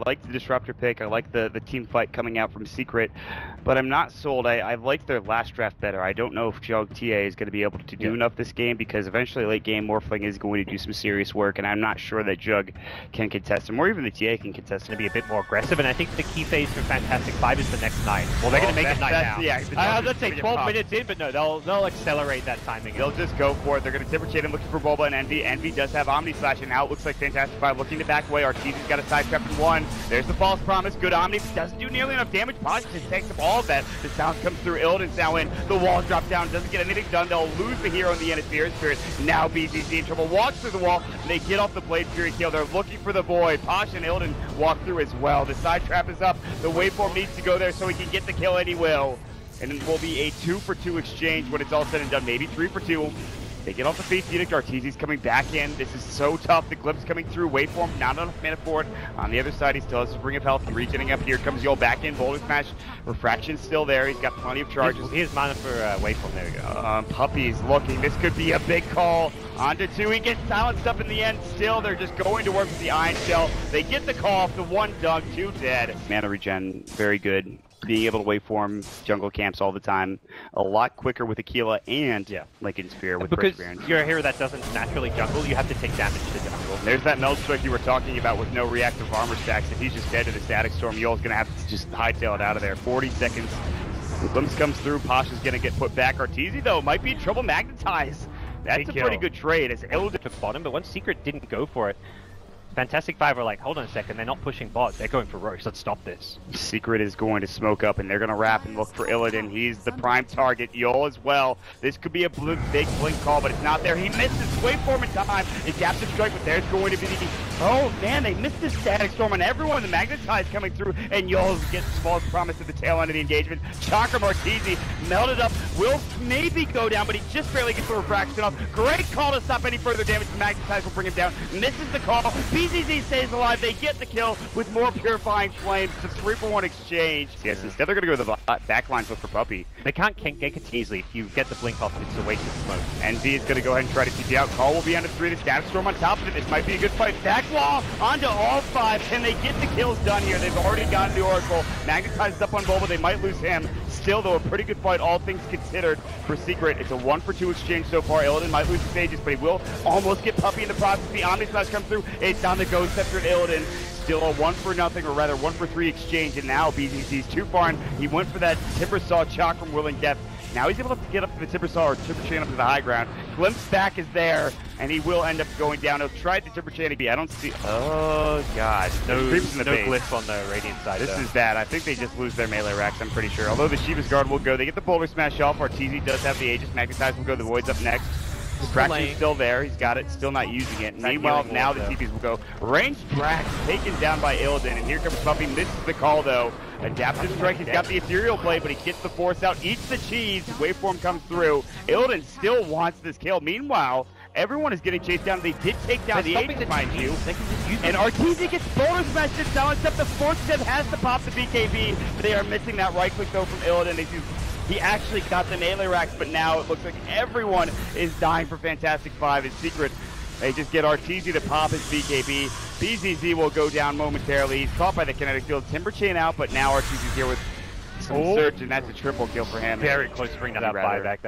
like the Disruptor pick. I like the team fight coming out from Secret, but I'm not sold. I like their last draft better. I don't know if Jug TA is going to be able to do enough this game, because eventually late game Morphling is going to do some serious work, and I'm not sure that Jug can contest him, or even the TA can contest him. To be a bit more aggressive, and I think the key phase for Fantastic 5 is the next night. Well, they're going to make it night now. Yeah, let's say 12 minutes in, but no, they'll accelerate that timing. They'll just go for it. They're going to Timber Chain him, looking for Bulba and Envy. Envy does have Omni Slash, and now it looks like Fantastic 5 looking to back away. Arteezy's got a side trap in one. There's the false promise. Good Omni. Doesn't do nearly enough damage. Posh just takes up all of that. The sound comes through. Illidan's now in. The wall drops down. Doesn't get anything done. They'll lose the hero in the end of Spirit. Now BZZ in trouble. Walks through the wall. They get off the Blade Fury kill. They're looking for the Void. Posh and Illidan walk through as well. The side trap is up. The waveform needs to go there so he can get the kill, and he will. And it will be a 2-for-2 exchange when it's all said and done. Maybe 3-for-2. They get off the Faith Edict. Arteezy's coming back in. This is so tough. The Glimpse coming through. Waveform, not enough mana for it. On the other side, he still has his Ring of Health. Regening up. Here comes Yol back in. Boulder Smash. Refraction's still there. He's got plenty of charges. Here's mana for Waveform. There we go. Puppey's looking. This could be a big call. Onto 2. He gets silenced up in the end. Still, they're just going to work with the Iron Shell. They get the call off the 1 dunk. 2 dead. Mana regen, very good. Being able to waveform jungle camps all the time. A lot quicker with Aquila and IllidanSTR with Perseverance. Because you're a hero that doesn't naturally jungle, you have to take damage to jungle. There's that meld strike you were talking about with no reactive armor stacks. If he's just dead to the Static Storm, Yol's going to have to just hightail it out of there. 40 seconds. Glimpse comes through. Posh is going to get put back. Arteezy, though, might be in trouble. Magnetize. That's a pretty good trade. As Illidan took bottom, but once Secret didn't go for it, Fantastic 5 are like, hold on a second, they're not pushing bot, they're going for Roche, let's stop this. Secret is going to smoke up, and they're going to wrap and look for Illidan. He's the prime target. Yol as well. This could be a big blink call, but it's not there. He misses. Waveform in time. Adaptive strike, but there's going to be the... Oh, man, they missed the Static Storm on everyone. The Magnetize coming through, and Yol gets false promise at the tail end of the engagement. Chakram Arteezy melted up. Will maybe go down, but he just barely gets the refraction off. Great call to stop any further damage. The Magnetize will bring him down. Misses the call. BZZ stays alive. They get the kill with more Purifying Flames. It's a 3-for-1 exchange. Yes, instead they're going to go to the backline look for Puppey. They can't gank it easily. If you get the blink off, it's a waste of smoke. Envy is going to go ahead and try to TP out. Call will be under 3. The Static Storm on top of it. This might be a good fight. Back wall onto all 5. Can they get the kills done here? They've already gotten the Oracle. Magnetized up on Bulba. They might lose him. Still, though, a pretty good fight, all things considered, for Secret. It's a 1-for-2 exchange so far. Illidan might lose the stages, but he will almost get Puppey in the process. The Omni Slash comes through. It's on the Ghost Scepter and Illidan. Still a 1-for-0, or rather 1-for-3 exchange, and now BZZ's too far, and he went for that Timbersaw Chakram Willing Death. Now he's able to get up to the Timbersaw or Timber Chain up to the high ground. Glimpse back is there, and he will end up going down. He'll try the Timber Chain. I don't see... Oh, God. No glyph on the Radiant side, This is bad. I think they just lose their melee racks, I'm pretty sure. Although the Shiva's Guard will go. They get the Boulder Smash off. Arteezy does have the Aegis. Magnetize will go. The Void's up next. Fraction's still there. He's got it. Still not using it. Meanwhile, now the TPs will go. Ranged Brax taken down by Illidan. And here comes Puppey. Misses the call, though. Adaptive strike. He's got the Ethereal Blade, but he gets the Force out. Eats the cheese. Waveform comes through. Illidan still wants this kill. Meanwhile, everyone is getting chased down. They did take down the Aegis, mind you. And Arteezy gets Boulder Smash to silence up. The Force Step has to pop the BKB. They are missing that right click, though, from Illidan. He actually got the melee racks, but now it looks like everyone is dying for Fantastic 5. In Secret, they just get Arteezy to pop his BKB. BZZ will go down momentarily. He's caught by the kinetic field. Timber Chain out, but now Arteezy's here with some search, and that's a triple kill for him. Very close to bringing that buyback.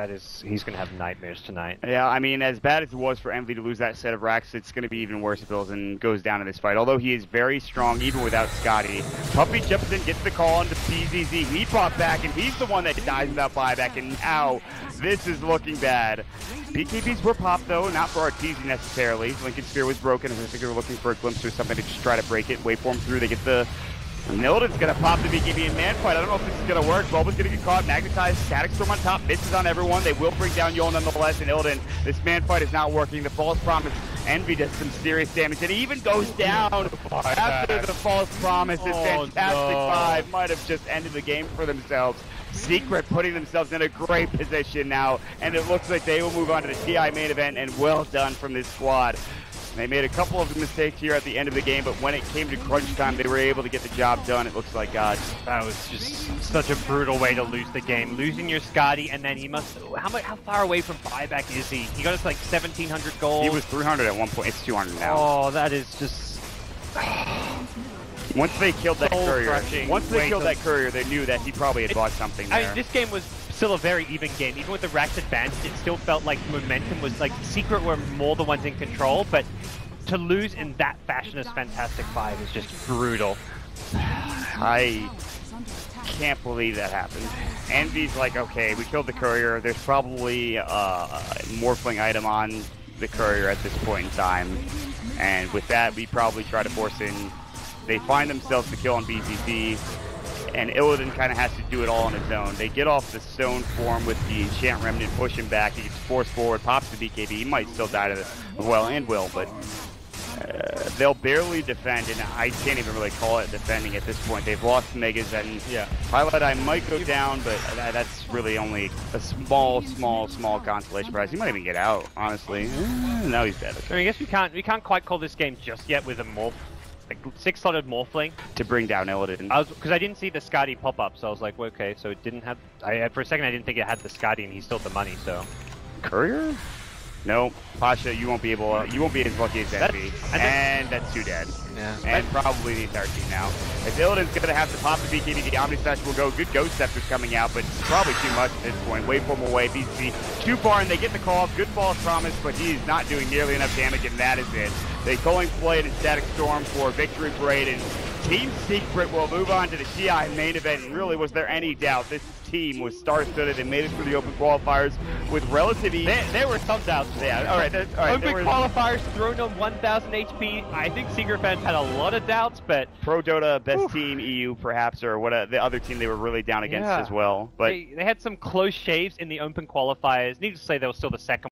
He's going to have nightmares tonight. Yeah, I mean, as bad as it was for Envy to lose that set of racks, it's going to be even worse if Illidan goes down in this fight. Although he is very strong, even without Scotty. Puppey jumps in, gets the call onto BZZ. He brought back, and he's the one that dies without buyback, and now this is looking bad. BKBs were popped, though, not for Arteezy necessarily. IllidanSTR was broken, and I think they were looking for a glimpse or something to just try to break it. Waveform through, they get the... Illidan's gonna pop the BKB in man fight. I don't know if this is gonna work. Bulba's gonna get caught, magnetized, Static Storm on top, misses on everyone. They will bring down Yol nonetheless, and Illidan, this man fight is not working. The false promise, Envy does some serious damage, and he even goes down after the false promise. It's Fantastic 5 might have just ended the game for themselves. Secret putting themselves in a great position now, and it looks like they will move on to the TI main event, and well done from this squad. They made a couple of mistakes here at the end of the game, but when it came to crunch time, they were able to get the job done, it looks like. God. That was just such a brutal way to lose the game. Losing your Scotty, and then he must... How far away from buyback is he? He got us like 1,700 gold. He was 300 at one point. It's 200 now. Oh, that is just... Once they killed that courier, they knew that he probably had bought something there. I mean, this game was still a very even game. Even with the Rax advantage, it still felt like momentum was like Secret were more the ones in control, but to lose in that fashion as Fantastic Five is just brutal. I can't believe that happened. Envy's like, okay, we killed the courier. There's probably a morphling item on the courier at this point in time. And with that, we probably try to force in. They find themselves the kill on BZZ, and Illidan kind of has to do it all on his own. They get off the stone form with the Enchant Remnant, push him back. He gets forced forward, pops the BKB. He might still die to the well and will, but they'll barely defend, and I can't even really call it defending at this point. They've lost Megas, and pieliedie might go down, but that's really only a small consolation prize. He might even get out, honestly. No, he's dead. I mean, I guess we can't quite call this game just yet with a morph. Like 6-slotted morphling to bring down Illidan. Because I didn't see the Scotty pop up, so I was like, well, okay, so it didn't have. For a second, I didn't think it had the Scotty, and he stole the money. So courier? No, Pasha, you won't be able. You won't be as lucky as Envy, and that's 2 dead. Yeah. And probably the entire team now. As Illidan's gonna have to pop the BKB, the Omni Slash will go. Good Ghost Scepter's coming out, but probably too much at this point. Waveform away, BZZ too far, and they get the call. Good false promise, but he is not doing nearly enough damage, and that is it. They Culling Blade and Static Storm for Victory Parade, and Team Secret will move on to the TI main event. And really, was there any doubt? This team was star-studded and made it through the open qualifiers with relative ease. There were some doubts. Yeah, all right. Open qualifiers thrown on 1,000 HP. I think Secret fans had a lot of doubts, but Pro Dota, best team EU perhaps, or what the other team they were really down against as well. But they had some close shaves in the open qualifiers. Needless to say, they were still the second.